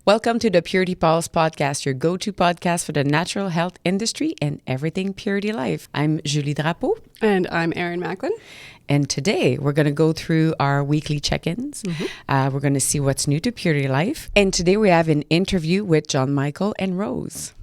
Welcome to the Purity Pulse podcast, your go-to podcast for the natural health industry and everything Purity Life. I'm Julie Drapeau. And I'm Erin Macklin. And today we're going to go through our weekly check-ins. We're going to see what's new to Purity Life. And today we have an interview with John Michael and Rose.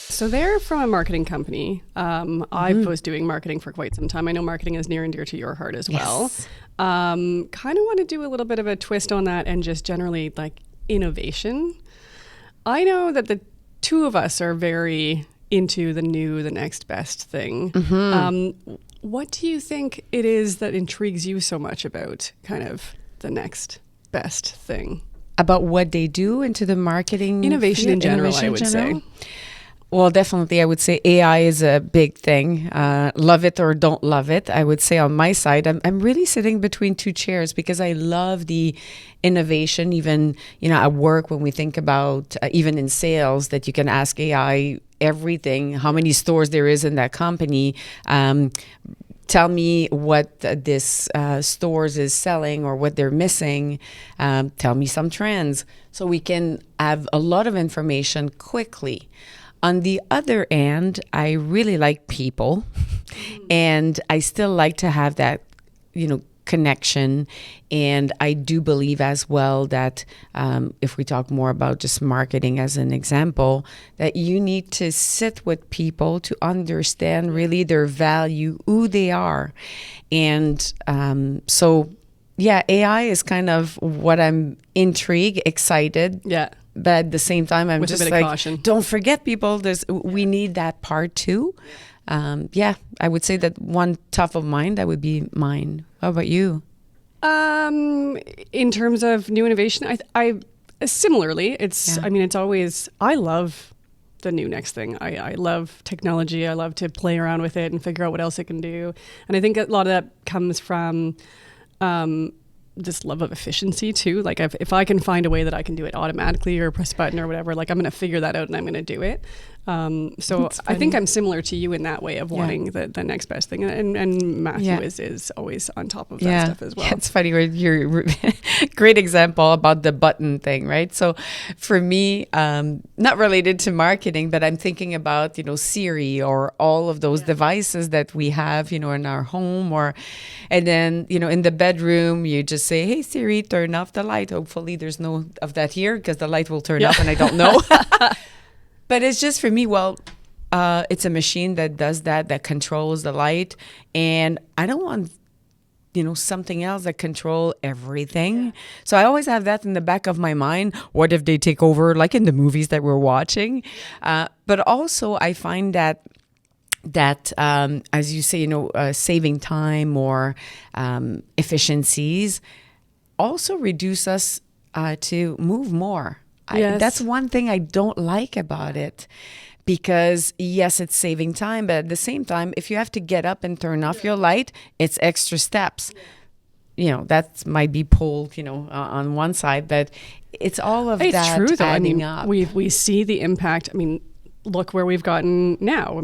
So they're from a marketing company. I was doing marketing for quite some time. I know marketing is near and dear to your heart as well. Kind of want to do a little bit of a twist on that and just generally like innovation. I know that the two of us are very into the next best thing. What do you think it is that intrigues you so much about kind of the next best thing? About what they do into the marketing? Innovation in general, I would say. Well, definitely, I would say AI is a big thing. Love it or don't love it. I would say on my side, I'm really sitting between two chairs because I love the innovation, even, at work when we think about, even in sales, that you can ask AI everything, how many stores there is in that company. Tell me what this stores is selling or what they're missing. Tell me some trends. So we can have a lot of information quickly. On the other end, I really like people and I still like to have that, connection. And I do believe as well that if we talk more about just marketing as an example, that you need to sit with people to understand really their value, who they are. And AI is kind of what I'm intrigued, excited. Yeah. But at the same time, I'm with just a bit like, of caution. Don't forget people. We need that part too. I would say that one top of mind, that would be mine. How about you? In terms of new innovation, I similarly, it's always, I love the new next thing. I love technology. I love to play around with it and figure out what else it can do. And I think a lot of that comes from this love of efficiency too. Like if I can find a way that I can do it automatically or press a button or whatever, like I'm going to figure that out and I'm going to do it. So I think I'm similar to you in that way of wanting the next best thing. And Matthew is always on top of that stuff as well. Yeah, it's funny. You're great example about the button thing, right? So for me, not related to marketing, but I'm thinking about, Siri or all of those devices that we have, in our home and then, in the bedroom, you just say, hey, Siri, turn off the light. Hopefully there's no of that here because the light will turn off and I don't know. But it's just for me, it's a machine that does that controls the light. And I don't want, something else that control everything. Yeah. So I always have that in the back of my mind. What if they take over, like in the movies that we're watching? But also I find that as you say, saving time or efficiencies also reduce us to move more. Yes. That's one thing I don't like about it because, yes, it's saving time. But at the same time, if you have to get up and turn off your light, it's extra steps. That might be pulled, on one side. But it's all of that true, though. adding up. We see the impact. Look where we've gotten now.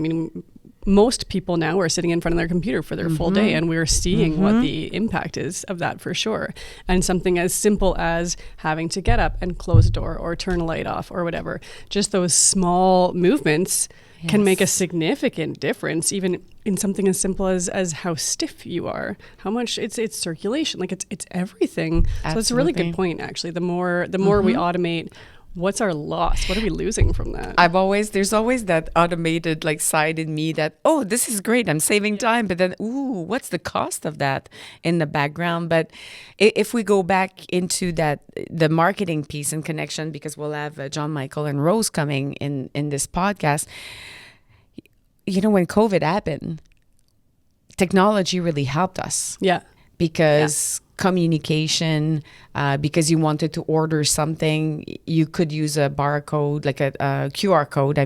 Most people now are sitting in front of their computer for their full day, and we're seeing what the impact is of that for sure. And something as simple as having to get up and close a door or turn a light off or whatever, just those small movements can make a significant difference, even in something as simple as how stiff you are, how much it's circulation, like it's everything. Absolutely. So it's a really good point, actually. The more we automate, what's our loss? What are we losing from that? There's always that automated side in me that, oh, this is great, I'm saving time. But then, what's the cost of that in the background? But if we go back into the marketing piece and connection, because we'll have John Michael and Rose coming in this podcast, when COVID happened, technology really helped us. Yeah. Because communication, because you wanted to order something, you could use a barcode, like a QR code.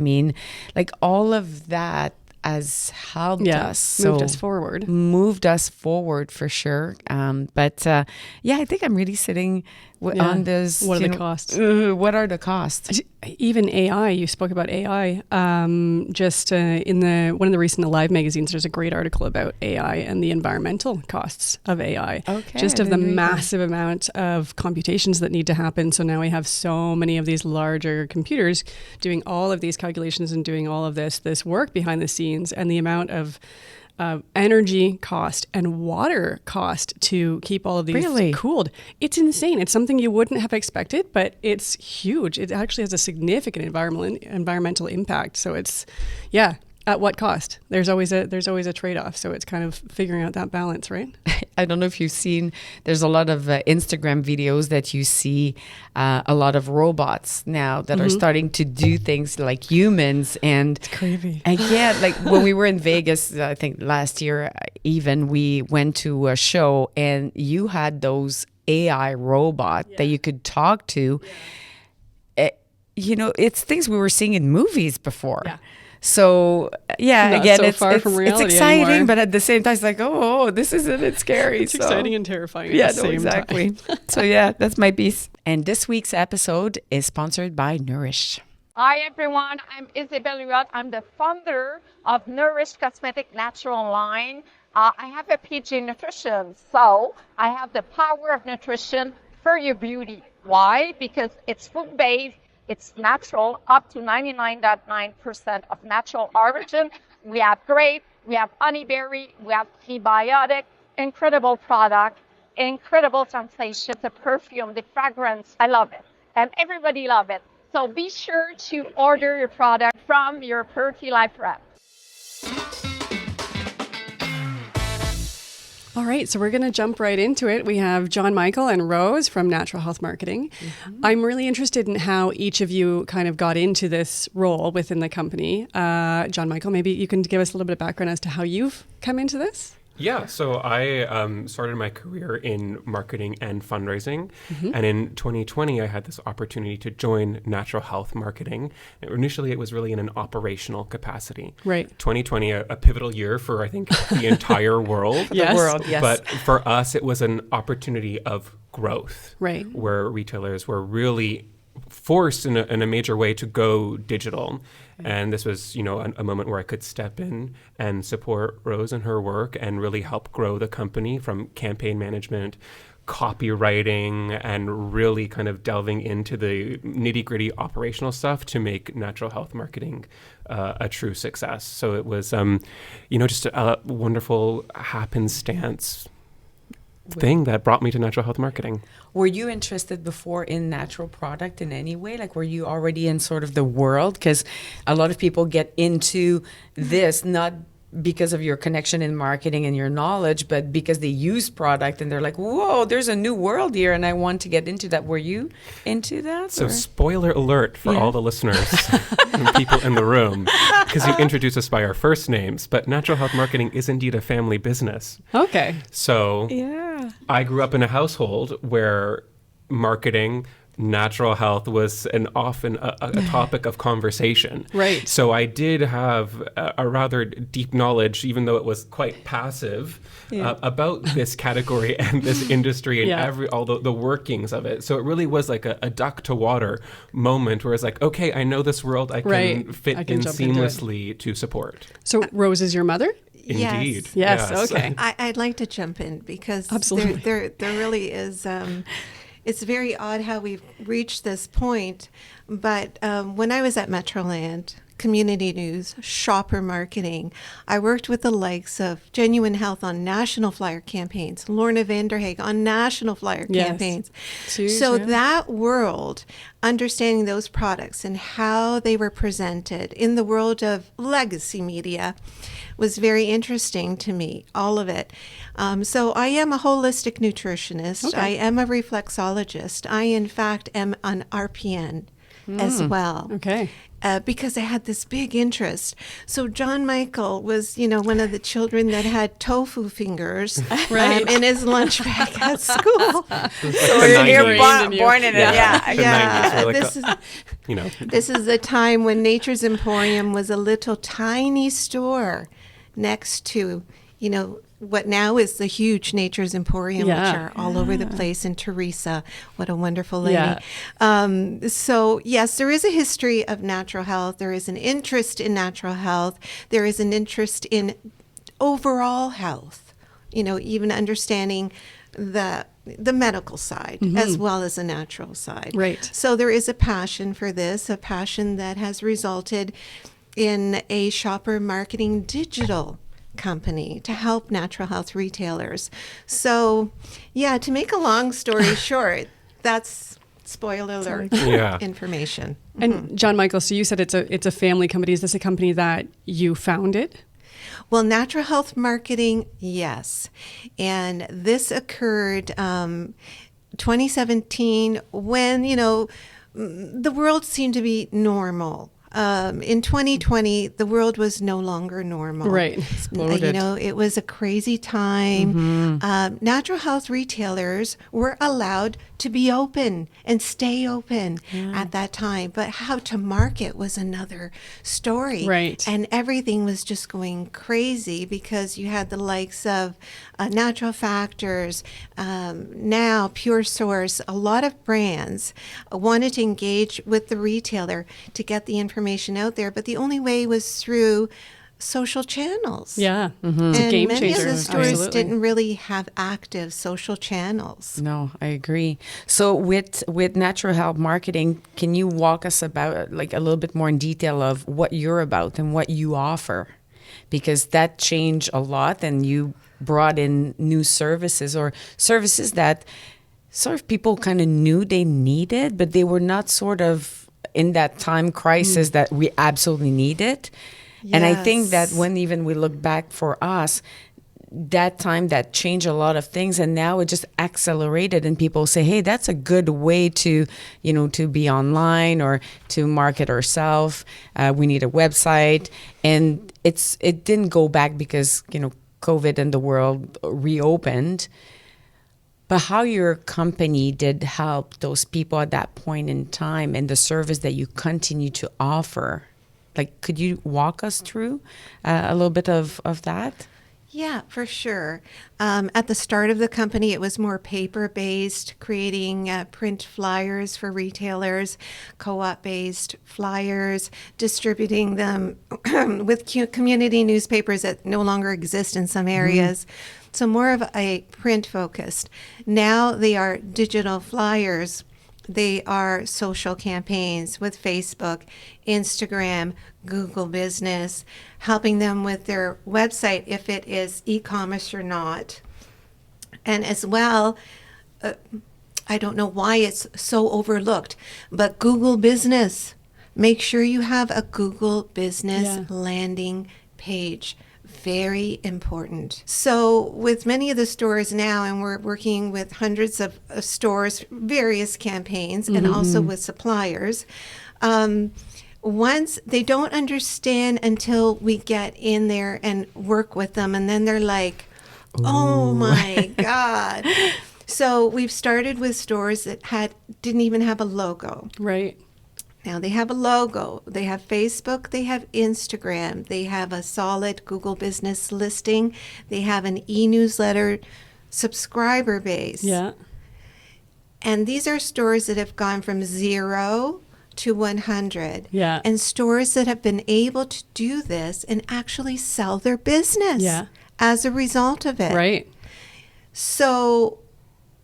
All of that has helped us. Moved us forward for sure. I think I'm really sitting on this. What are the costs? What are the costs? Even AI, you spoke about AI. Just in one of the recent Alive magazines, there's a great article about AI and the environmental costs of AI. Okay, just of the massive amount of computations that need to happen. So now we have so many of these larger computers doing all of these calculations and doing all of this work behind the scenes, and the amount of energy cost and water cost to keep all of these cooled. It's insane. It's something you wouldn't have expected, but it's huge. It actually has a significant environmental impact. So it's, at what cost? There's always a trade-off. So it's kind of figuring out that balance, right? I don't know if you've seen, there's a lot of Instagram videos that you see a lot of robots now that are starting to do things like humans. And it's crazy. And yeah, like when we were in Vegas, I think last year even, we went to a show and you had those AI robot that you could talk to. It's things we were seeing in movies before. Yeah. So again, so it's exciting, anymore. but at the same time, it's like, this isn't it scary. It's exciting and terrifying. Yeah, at the same exactly. time. So that's my piece. And this week's episode is sponsored by Nourish. Hi everyone, I'm Isabelle Riot. I'm the founder of Nourish Cosmetic Natural line. I have a PG nutrition, so I have the power of nutrition for your beauty. Why? Because it's food-based. It's natural, up to 99.9% of natural origin. We have grape, we have honeyberry, we have prebiotic, incredible product, incredible sensation, the perfume, the fragrance. I love it. And everybody love it. So be sure to order your product from your Perky Life rep. All right, so we're going to jump right into it. We have John Michael and Rose from Natural Health Marketing. I'm really interested in how each of you kind of got into this role within the company. John Michael, maybe you can give us a little bit of background as to how you've come into this? Yeah, so I started my career in marketing and fundraising. And in 2020, I had this opportunity to join Natural Health Marketing. Initially, it was really in an operational capacity. Right. 2020, a pivotal year for, I think, the entire world. Yes. The world, yes. But for us, it was an opportunity of growth. Right. Where retailers were really forced in a major way to go digital. And this was, a moment where I could step in and support Rose and her work and really help grow the company from campaign management, copywriting, and really kind of delving into the nitty-gritty operational stuff to make Natural Health Marketing a true success. So it was, just a wonderful happenstance thing that brought me to Natural Health Marketing. Were you interested before in natural product in any way? Like, were you already in sort of the world? Because a lot of people get into this not because of your connection in marketing and your knowledge, but because they use product and they're like, whoa, there's a new world here and I want to get into that. Were you into that? So spoiler alert for all the listeners and people in the room, because you introduced us by our first names, but Natural Health Marketing is indeed a family business. Okay. So I grew up in a household where marketing, natural health was often a topic of conversation. Right. So I did have a rather deep knowledge, even though it was quite passive, about this category and this industry and all the workings of it. So it really was like a duck to water moment where it's like, okay, I know this world, I can fit in seamlessly to support. So Rose is your mother? Indeed. Yes. Okay. I'd like to jump in because absolutely there really is. It's very odd how we've reached this point, but when I was at Metroland, Community News, Shopper Marketing, I worked with the likes of Genuine Health on national flyer campaigns, Lorna Vanderhaeg on national flyer campaigns. So that world, understanding those products and how they were presented in the world of legacy media was very interesting to me, all of it. So I am a holistic nutritionist. Okay. I am a reflexologist. I, in fact, am an RPN as well. Okay. Because I had this big interest. So John Michael was, one of the children that had tofu fingers in his lunch bag at school. So you're born in it. This is a time when Nature's Emporium was a little tiny store next to what now is the huge Nature's Emporium, Yeah. which are all over the place. And Teresa, what a wonderful lady. Yeah. So yes, there is a history of natural health. There is an interest in natural health. There is an interest in overall health, even understanding the medical side as well as the natural side. Right. So there is a passion for this, a passion that has resulted in a shopper marketing digital company to help natural health retailers. So, yeah, to make a long story short, that's spoiler alert information. And John Michael, so you said it's a family company. Is this a company that you founded? Well, natural health marketing, yes. And this occurred 2017 when, the world seemed to be normal. In 2020, the world was no longer normal. Right. Exploded. It was a crazy time. Natural health retailers were allowed to be open and stay open at that time. But how to market was another story. Right. And everything was just going crazy because you had the likes of Natural Factors, now Pure Source. A lot of brands wanted to engage with the retailer to get the information out there, but the only way was through social channels. Yeah. And It's a game many changer. of the stores Absolutely. didn't really have active social channels. No, I agree. So with natural health marketing, can you walk us about like a little bit more in detail of what you're about and what you offer? Because that changed a lot and you brought in new services or services that sort of people kind of knew they needed, but they were not sort of in that time crisis that we absolutely needed. And I think that when even we look back for us, that time that changed a lot of things, and now it just accelerated, and people say, hey, that's a good way to to be online or to market ourselves. We need a website. And it didn't go back because COVID and the world reopened. But how your company did help those people at that point in time and the service that you continue to offer. Like, could you walk us through a little bit of that? Yeah, for sure. At the start of the company, it was more paper-based, creating print flyers for retailers, co-op-based flyers, distributing them with community newspapers that no longer exist in some areas. So more of a print focused. Now they are digital flyers. They are social campaigns with Facebook, Instagram, Google Business, helping them with their website if it is e-commerce or not. And as well, I don't know why it's so overlooked, but Google Business. Make sure you have a Google Business landing page. Very important. So with many of the stores now, and we're working with hundreds of stores, various campaigns, and also with suppliers, once they don't understand until we get in there and work with them, and then they're like, oh my God. So we've started with stores that didn't even have a logo. Right. Now they have a logo, they have Facebook, they have Instagram, they have a solid Google Business listing, they have an e-newsletter subscriber base. Yeah. And these are stores that have gone from 0 to 100. Yeah. And stores that have been able to do this and actually sell their business as a result of it. Right. So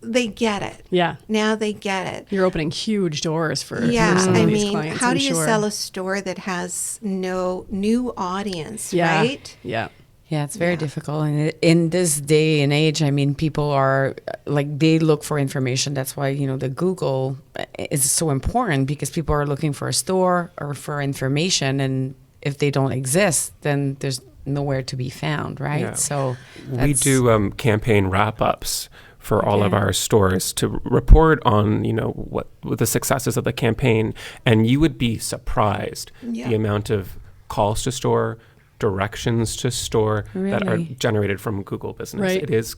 they get it. Yeah. Now they get it. You're opening huge doors for I some of these mean, clients, how I'm do you sure. sell a store that has no new audience, Yeah. right? Yeah. Yeah, it's very difficult. And in this day and age, I mean, people are like, they look for information. That's why, the Google is so important, because people are looking for a store or for information. And if they don't exist, then there's nowhere to be found, right? Yeah. So we do campaign wrap-ups for all of our stores to report on, what the successes of the campaign. And you would be surprised the amount of calls to store, directions to store that are generated from Google Business. Right. It is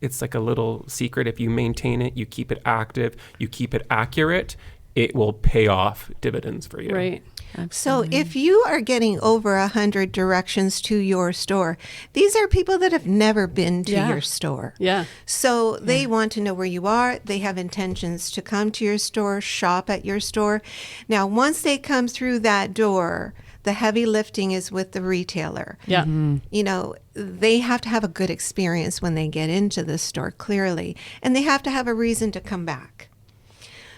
it's like a little secret. If you maintain it, you keep it active, you keep it accurate, it will pay off dividends for you. Right. So if you are getting over 100 directions to your store, these are people that have never been to your store. Yeah. So they want to know where you are. They have intentions to come to your store, shop at your store. Now, once they come through that door, the heavy lifting is with the retailer. Yeah. You know, they have to have a good experience when they get into the store, clearly, and they have to have a reason to come back.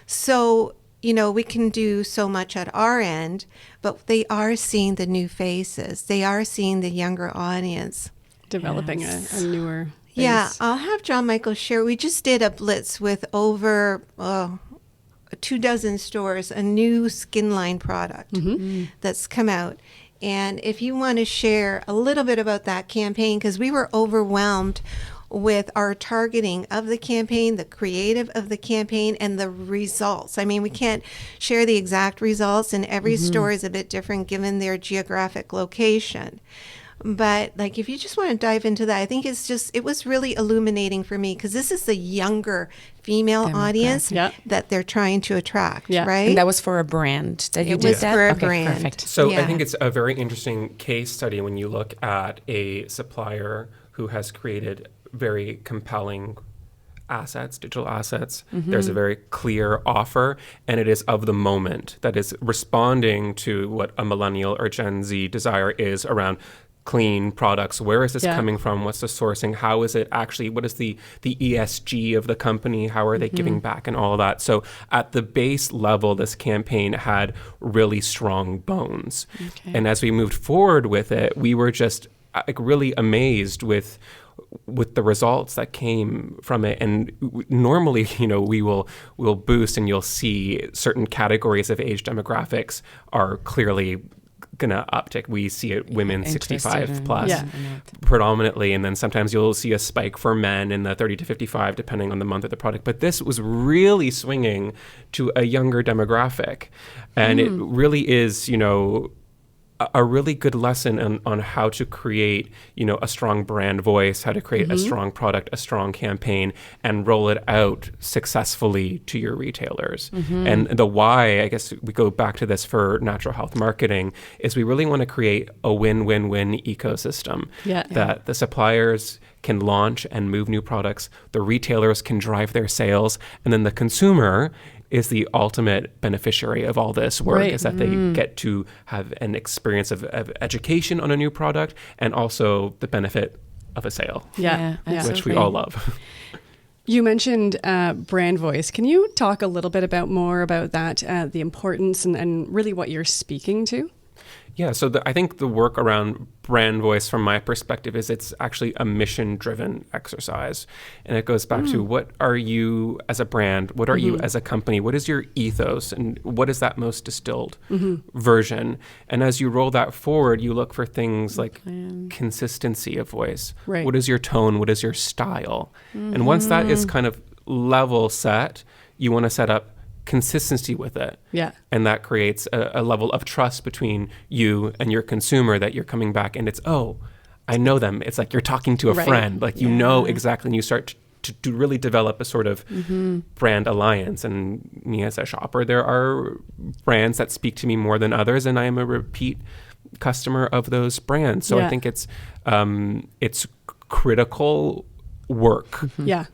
So, you know, we can do so much at our end, but they are seeing the new faces. They are seeing the younger audience. Developing a newer base. Yeah, I'll have John Michael share. We just did a blitz with over 24 stores, a new skin line product that's come out. And if you want to share a little bit about that campaign, because we were overwhelmed with our targeting of the campaign, the creative of the campaign, and the results. I mean, we can't share the exact results, and every store is a bit different given their geographic location. But like, if you just want to dive into that, I think it was really illuminating for me, because this is the younger female audience that they're trying to attract, right? And that was for a brand that you did that? For a Okay, brand. perfect. So I think it's a very interesting case study when you look at a supplier who has created very compelling assets, digital assets. There's a very clear offer, and it is of the moment, that is responding to what a millennial or Gen Z desire is around clean products. Where is this coming from? What's the sourcing? How is it actually, what is the ESG of the company? How are they giving back and all of that? So at the base level, this campaign had really strong bones. And as we moved forward with it, we were just like really amazed with the results that came from it. And normally, you know, we'll boost and you'll see certain categories of age demographics are clearly gonna uptick. We see it women 65 plus predominantly, and then sometimes you'll see a spike for men in the 30 to 55 depending on the month of the product. But this was really swinging to a younger demographic, and it really is, you know, a really good lesson on how to create, you know, a strong brand voice, how to create a strong product, a strong campaign, and roll it out successfully to your retailers. And the why, I guess we go back to this for natural health marketing, is we really want to create a win-win-win ecosystem that the suppliers can launch and move new products, the retailers can drive their sales, and then the consumer is the ultimate beneficiary of all this work, is that they get to have an experience of education on a new product, and also the benefit of a sale, which we all love. You mentioned brand voice. Can you talk a little bit more about that, the importance and really what you're speaking to? Yeah, so I think the work around brand voice, from my perspective, is it's actually a mission-driven exercise. And it goes back to, what are you as a brand? What are you as a company? What is your ethos? And what is that most distilled version? And as you roll that forward, you look for things like consistency of voice. Right. What is your tone? What is your style? And once that is kind of level set, you want to set up consistency with it. And that creates a level of trust between you and your consumer, that you're coming back and it's, oh, I know them. It's like you're talking to a friend, like you know exactly, and you start to really develop a sort of brand alliance. And me as a shopper, there are brands that speak to me more than others, and I am a repeat customer of those brands. So I think it's critical work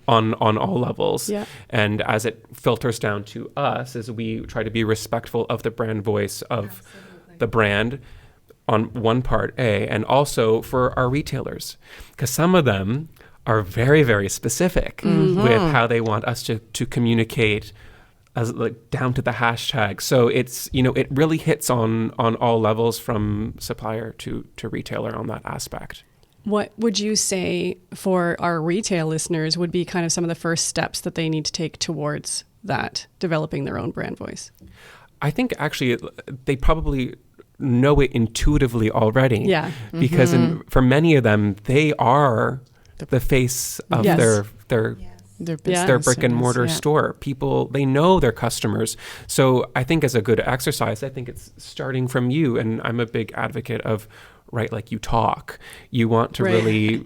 on all levels. And as it filters down to us, as we try to be respectful of the brand voice of the brand on one part A, and also for our retailers, because some of them are very, very specific with how they want us to communicate, as like down to the hashtag. So it's, you know, it really hits on all levels, from supplier to retailer on that aspect. What would you say for our retail listeners would be kind of some of the first steps that they need to take towards that, developing their own brand voice? I think actually they probably know it intuitively already. Because for many of them, they are the face of their brick and mortar store. People, they know their customers. So I think as a good exercise, I think it's starting from you. And I'm a big advocate of, like you talk. You want to really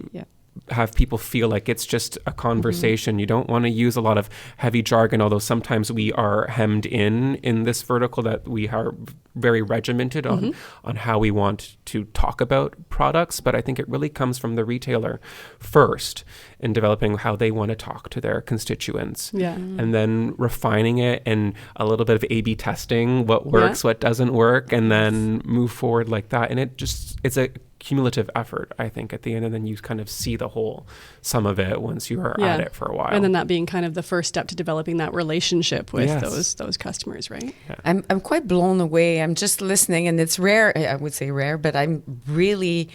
have people feel like it's just a conversation. You don't want to use a lot of heavy jargon, although sometimes we are hemmed in this vertical, that we are very regimented on how we want to talk about products, but I think it really comes from the retailer first in developing how they want to talk to their constituents. Yeah. And then refining it and a little bit of A/B testing, what works, what doesn't work, and then move forward like that. And it's a cumulative effort, I think, at the end, and then you kind of see the whole sum of it once you are at it for a while. And then that being kind of the first step to developing that relationship with Yes. those customers, right? Yeah. I'm quite blown away. I'm just listening, and it's rare. I would say rare, but I'm really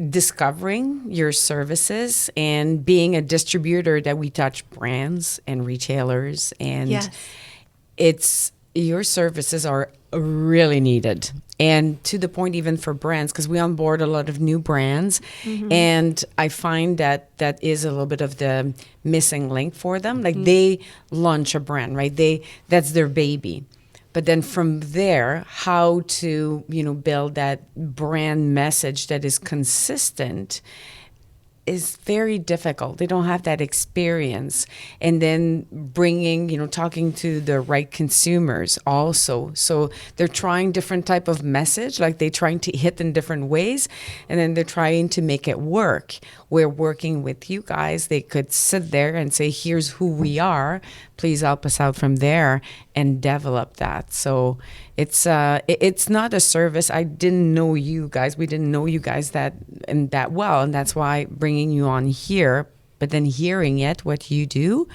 discovering your services and being a distributor that we touch brands and retailers, and Yes. it's your services are really needed, and to the point even for brands, because we onboard a lot of new brands, and I find that is a little bit of the missing link for them. Like they launch a brand, right? That's their baby. But then from there, how to, build that brand message that is consistent is very difficult. They don't have that experience. And then bringing, talking to the right consumers also. So they're trying different type of message, like they're trying to hit in different ways, and then they're trying to make it work. We're working with you guys. They could sit there and say, here's who we are. Please help us out from there and develop that. So it's not a service. I didn't know you guys. We didn't know you guys that well, and that's why bringing you on here. But then hearing it, what you do,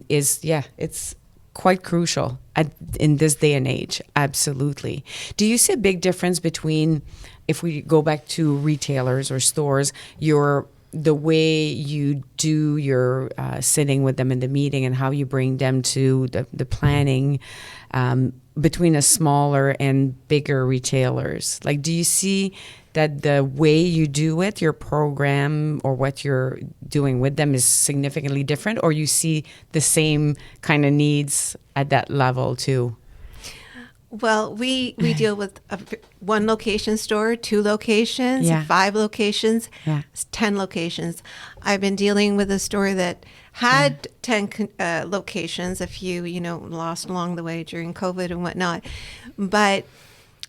it's quite crucial in this day and age. Absolutely. Do you see a big difference between, if we go back to retailers or stores, the way you do your sitting with them in the meeting and how you bring them to the planning between a smaller and bigger retailers? Like, do you see that the way you do it, your program or what you're doing with them is significantly different, or you see the same kind of needs at that level too? Well, we deal with one location store, 2 locations, Yeah. 5 locations, Yeah. 10 locations. I've been dealing with a store that had 10 locations, a few, lost along the way during COVID and whatnot. But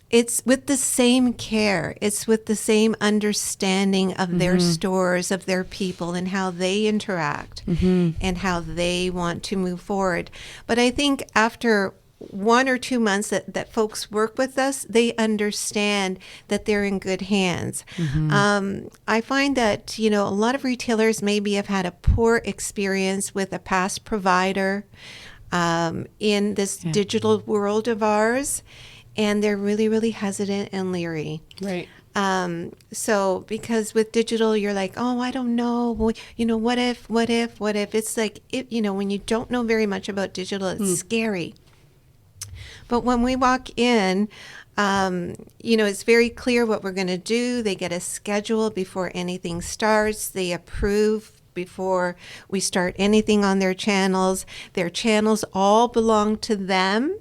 it's with the same care. It's with the same understanding of their stores, of their people, and how they interact and how they want to move forward. But I think after 1 or 2 months that folks work with us, they understand that they're in good hands. I find that, a lot of retailers maybe have had a poor experience with a past provider in this digital world of ours, and they're really, really hesitant and leery. Right. So because with digital, you're like, oh, I don't know, what if? It's like, when you don't know very much about digital, it's scary. But when we walk in, it's very clear what we're going to do. They get a schedule before anything starts. They approve before we start anything on their channels. Their channels all belong to them.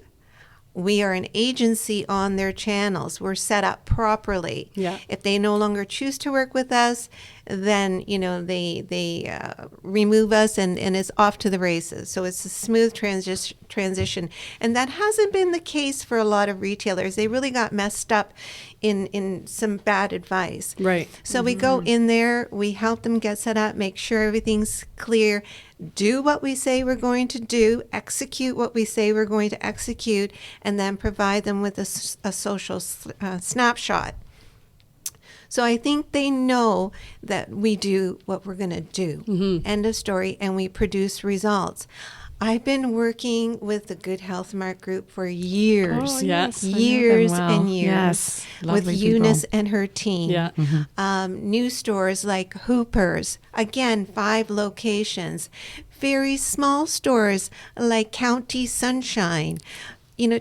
We are an agency on their channels. We're set up properly. Yeah. If they no longer choose to work with us, then they remove us and it's off to the races. So it's a smooth transition, and that hasn't been the case for a lot of retailers. They really got messed up in some bad advice. Right. So we go in there, we help them get set up, make sure everything's clear, do what we say we're going to do, execute what we say we're going to execute, and then provide them with a social snapshot. So I think they know that we do what we're going to do. End of story. And we produce results. I've been working with the Good Health Mart Group for years. Oh, yes. I know them Years well. and years. Yes. With Lovely Eunice people. and her team. Yeah. New stores like Hooper's. Again, 5 locations. Very small stores like County Sunshine.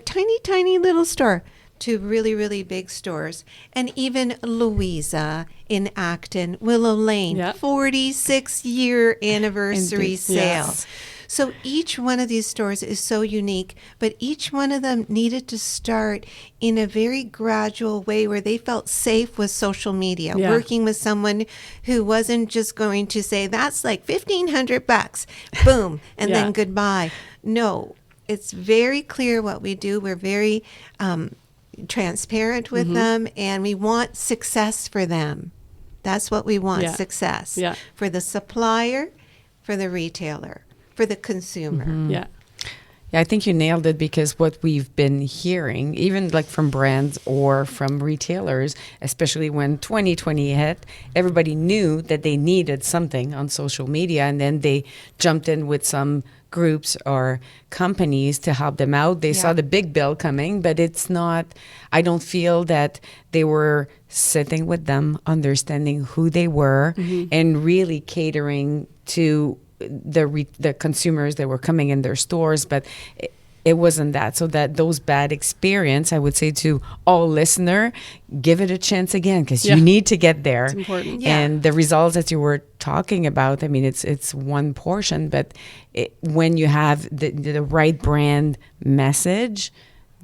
Tiny little store, to really, really big stores. And even Louisa in Acton, Willow Lane, Yeah. 46-year anniversary Indeed. sale. Yes. So each one of these stores is so unique, but each one of them needed to start in a very gradual way where they felt safe with social media, Yeah. working with someone who wasn't just going to say, that's like $1,500, boom, and Yeah. then goodbye. No. it's very clear what we do. We're very transparent with them, and we want success for them. That's what we want, success for the supplier, for the retailer, for the consumer. Yeah. Yeah, I think you nailed it, because what we've been hearing, even like from brands or from retailers, especially when 2020 hit, everybody knew that they needed something on social media, and then they jumped in with some groups or companies to help them out. They saw the big bill coming, but it's not, I don't feel that they were sitting with them, understanding who they were, and really catering to the consumers that were coming in their stores. But it wasn't that. So that those bad experience, I would say to all listener, give it a chance again, because you need to get there. It's important. And the results that you were talking about, I mean, it's one portion, but when you have the right brand message,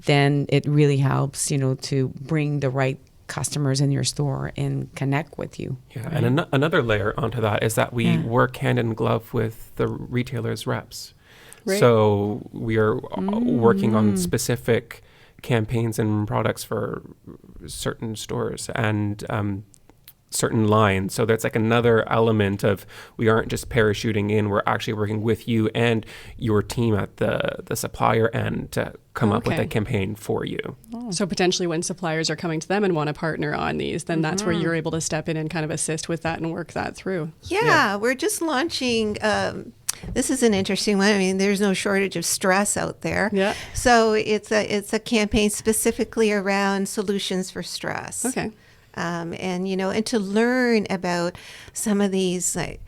then it really helps, to bring the right customers in your store and connect with you. Yeah, right? And another layer onto that is that we work hand in glove with the retailers' reps. Right. So we are working on specific campaigns and products for certain stores and certain lines. So that's like another element of, we aren't just parachuting in, we're actually working with you and your team at the supplier end to come up with a campaign for you. So potentially when suppliers are coming to them and want to partner on these, then that's where you're able to step in and kind of assist with that and work that through. Yeah. We're just launching, this is an interesting one. I mean, there's no shortage of stress out there. Yeah. So it's a campaign specifically around solutions for stress. Okay. And and to learn about some of these, I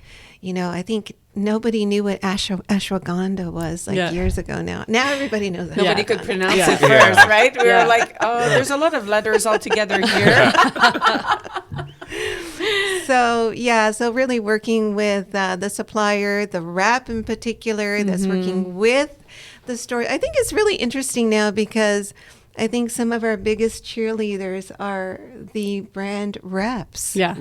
think nobody knew what ashwagandha was years ago now. Now everybody knows that. Nobody could pronounce it first, right? We were like, oh, there's a lot of letters all together here. So really working with the supplier, the rep in particular, that's working with the store. I think it's really interesting now, because I think some of our biggest cheerleaders are the brand reps. Yeah.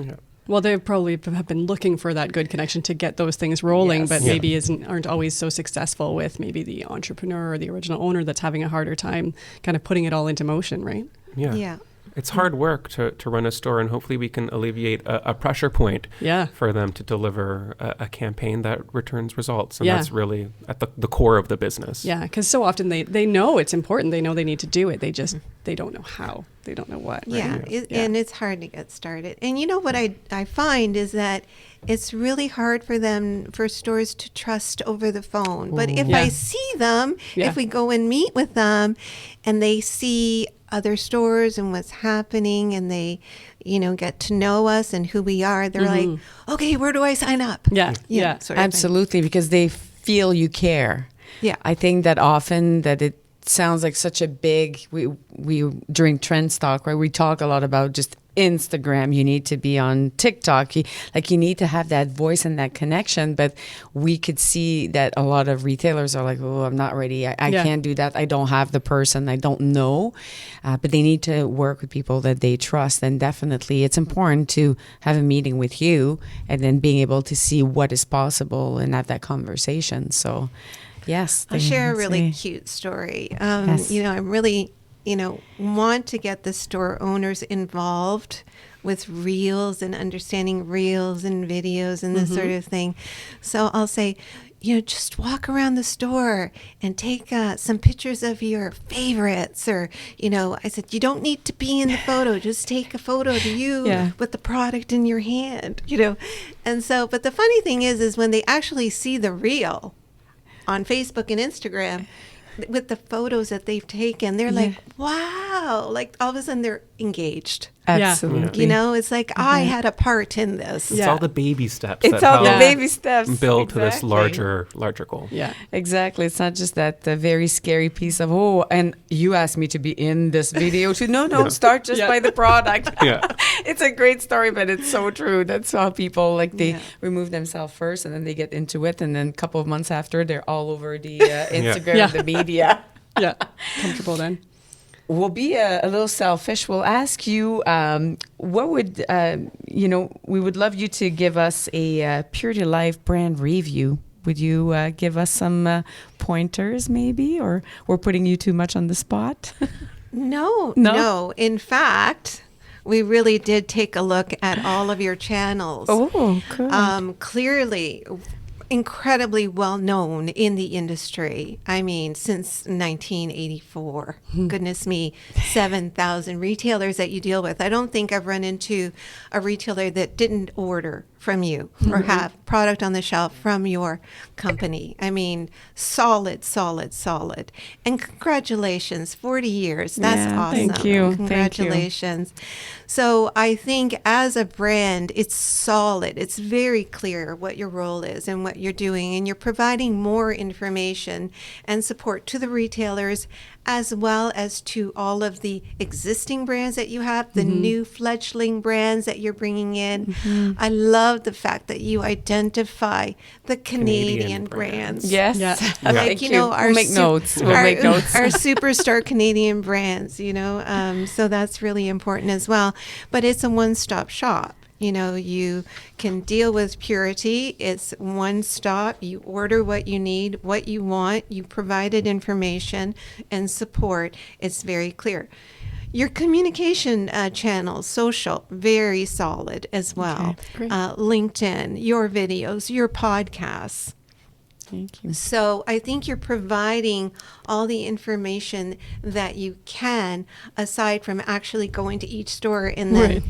Well, they probably have been looking for that good connection to get those things rolling, but maybe aren't always so successful with maybe the entrepreneur or the original owner that's having a harder time kind of putting it all into motion, right? Yeah. It's hard work to run a store, and hopefully we can alleviate a pressure point for them to deliver a campaign that returns results. And that's really at the core of the business. Yeah, because so often they know it's important. They know they need to do it. They don't know how. They don't know what. Right? And it's hard to get started. And what I find is that it's really hard for stores to trust over the phone. But if I see them, if we go and meet with them and they see other stores and what's happening, and they get to know us and who we are, they're like, okay, where do I sign up? Absolutely, because they feel you care. I think that often that it sounds like such a big, we during Trends Talk, right, we talk a lot about just Instagram, you need to be on TikTok, you need to have that voice and that connection. But we could see that a lot of retailers are like, oh, I'm not ready, I can't do that, I don't have the person, I don't know. But they need to work with people that they trust. And definitely it's important to have a meeting with you and then being able to see what is possible and have that conversation. So yes, I'll share a really cute story. I'm really want to get the store owners involved with reels and understanding reels and videos and this sort of thing. So I'll say, just walk around the store and take some pictures of your favorites. Or, I said, you don't need to be in the photo. Just take a photo of you with the product in your hand, And so, but the funny thing is when they actually see the reel on Facebook and Instagram, with the photos that they've taken, they're like, wow, like all of a sudden they're engaged. Absolutely. It's like, I had a part in this. It's all the baby steps. It's all the baby steps. Build to this larger goal. Yeah, exactly. It's not just that very scary piece of, and you asked me to be in this video too. No, start just by the product. It's a great story, but it's so true. That's how people, they remove themselves first and then they get into it. And then a couple of months after, they're all over the Instagram, the media. Comfortable then. We'll be a little selfish. We'll ask you, what would, we would love you to give us a Pure to Life brand review. Would you give us some pointers maybe, or we're putting you too much on the spot? No. In fact, we really did take a look at all of your channels. Oh, good. Clearly, incredibly well known in the industry. I mean, since 1984. Goodness me, 7,000 retailers that you deal with. I don't think I've run into a retailer that didn't order from you or have product on the shelf from your company. I mean, solid. And congratulations, 40 years. That's awesome. Thank you. Congratulations. So I think as a brand, it's solid. It's very clear what your role is and what you're doing, and you're providing more information and support to the retailers as well as to all of the existing brands that you have, the new fledgling brands that you're bringing in. I love the fact that you identify the Canadian brands. Yes. Yeah. Thank you. Our We'll make notes. our superstar Canadian brands, so that's really important as well. But it's a one-stop shop. You can deal with purity. It's one stop. You order what you need, what you want. You provided information and support. It's very clear. Your communication channels, social, very solid as well. Great. LinkedIn, your videos, your podcasts. Thank you. So I think you're providing all the information that you can, aside from actually going to each store and then,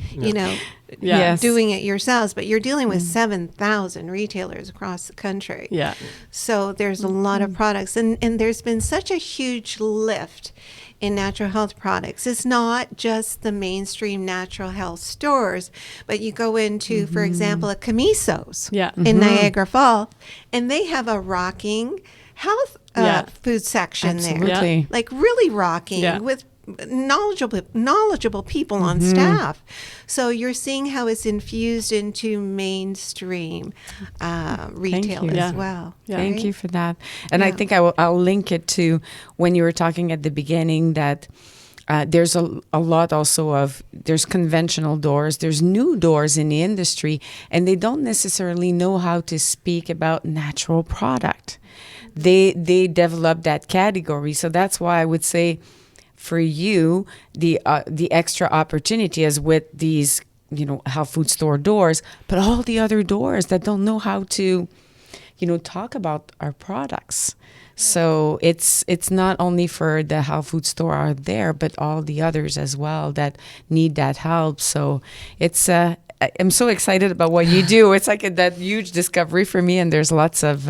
Yes. doing it yourselves. But you're dealing with 7,000 retailers across the country. Yeah. So there's a lot of products. And there's been such a huge lift in natural health products. It's not just the mainstream natural health stores, but you go into, for example, a Camiso's in Niagara Falls, and they have a rocking health food section Absolutely. there. Like really rocking with knowledgeable people on staff. So you're seeing how it's infused into mainstream retail as well. Yeah. Thank you for that. And I think I'll link it to when you were talking at the beginning that there's a lot also of, there's conventional doors, there's new doors in the industry, and they don't necessarily know how to speak about natural product. They develop that category. So that's why I would say for you, the extra opportunity is with these, health food store doors, but all the other doors that don't know how to, talk about our products. So it's not only for the health food store out there, but all the others as well that need that help. So it's I'm so excited about what you do. It's like that huge discovery for me, and there's lots of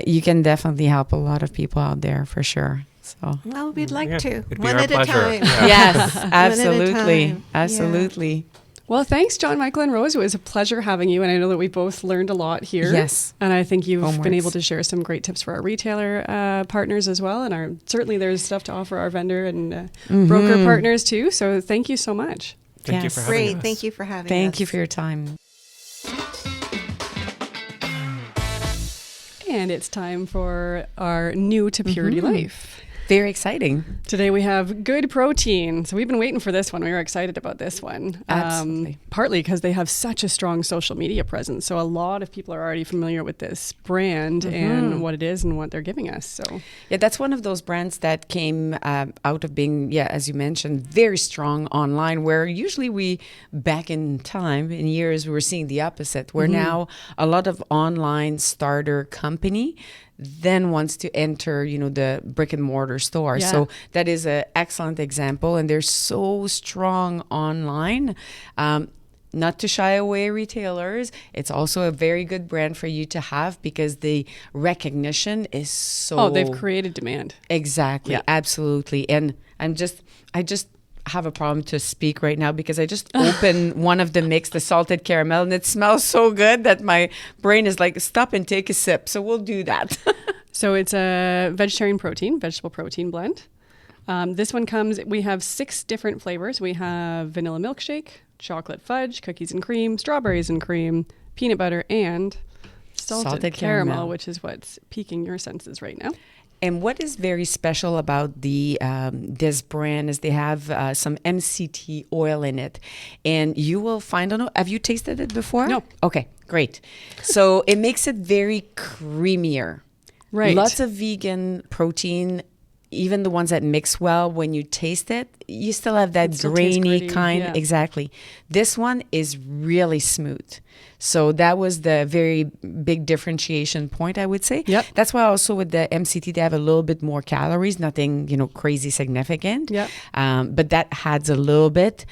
you can definitely help a lot of people out there for sure. So Well, we'd like to. It'd be One our at a pleasure. time. Yeah. yes, absolutely, time. absolutely. Well, thanks, John, Michael, and Rose. It was a pleasure having you, and I know that we both learned a lot here. Yes. And I think you've been Homeworks. able to share some great tips for our retailer partners as well, and certainly there's stuff to offer our vendor and broker partners too. So thank you so much. Thank you Yes. for having Great. us. Thank you for having us. Thank you for your time. And it's time for our new to Purity Life. Very exciting. Today we have good protein. So we've been waiting for this one. We were excited about this one. Absolutely. Partly because they have such a strong social media presence. So a lot of people are already familiar with this brand and what it is and what they're giving us. So Yeah, that's one of those brands that came out of being, as you mentioned, very strong online, where usually back in time, in years, we were seeing the opposite, where now a lot of online starter company then wants to enter, the brick and mortar store. Yeah. So that is an excellent example. And they're so strong online. Not to shy away retailers, it's also a very good brand for you to have because the recognition is so... Oh, they've created demand. Exactly, Yeah. absolutely. And I just have a problem to speak right now because I just opened one of the mix, the salted caramel, and it smells so good that my brain is like, stop and take a sip. So we'll do that. So it's a vegetarian protein, vegetable protein blend. This one we have 6 different flavors. We have vanilla milkshake, chocolate fudge, cookies and cream, strawberries and cream, peanut butter, and salted caramel, caramel. which is what's piquing your senses right now. And what is very special about the this brand is they have some MCT oil in it, and you will find. I don't know. Have you tasted it before? No. Okay, great. So it makes it very creamier. Right. Lots of vegan protein. Even the ones that mix well, when you taste it, you still have that still tastes grainy gritty, kind. yeah. Exactly. This one is really smooth. So that was the very big differentiation point, I would say. Yep. That's why also with the MCT, they have a little bit more calories, nothing, crazy significant. Yep. But that adds a little bit,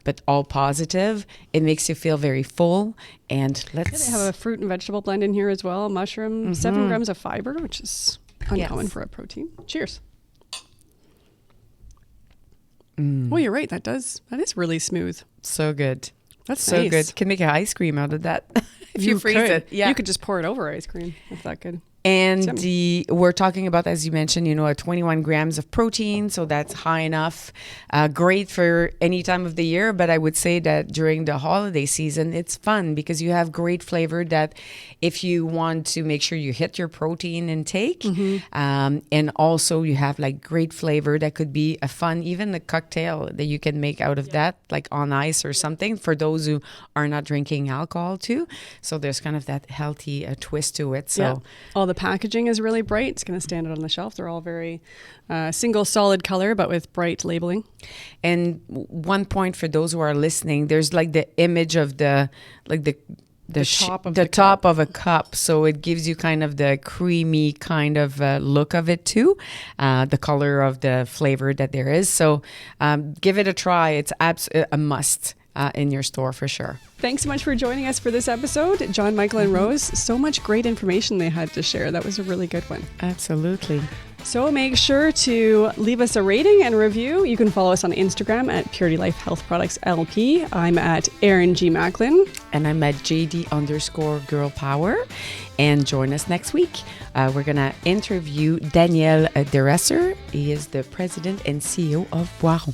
but all positive. It makes you feel very full. And They have a fruit and vegetable blend in here as well. Mushroom, 7 grams of fiber, which is uncommon Yes. for a protein. Cheers. Oh, you're right. That is really smooth. so good. That's So nice. good. Can make an ice cream out of that if you freeze could. it. Yeah. You could just pour it over ice cream. That's that good. And Yummy. we're talking about, as you mentioned, 21 grams of protein. So that's high enough. Great for any time of the year. But I would say that during the holiday season, it's fun because you have great flavor that if you want to make sure you hit your protein intake, and also you have like great flavor that could be a fun, even a cocktail that you can make out of that, like on ice or something for those who are not drinking alcohol too. So there's kind of that healthy twist to it. So All the packaging is really bright. It's going to stand out on the shelf. They're all very single solid color, but with bright labeling. And one point for those who are listening, there's like the image of the top of the the top of a cup, so it gives you kind of the creamy kind of look of it too, the color of the flavor that there is. So give it a try. It's a must in your store for sure. Thanks so much for joining us for this episode. John, Michael, and Rose, so much great information they had to share. That was a really good one. Absolutely. So make sure to leave us a rating and review. You can follow us on Instagram at Purity Life Health Products LP. I'm at Erin G. Macklin. And I'm at JD_Girl Power. And join us next week. We're going to interview Daniel Deresser. He is the president and CEO of Boiron.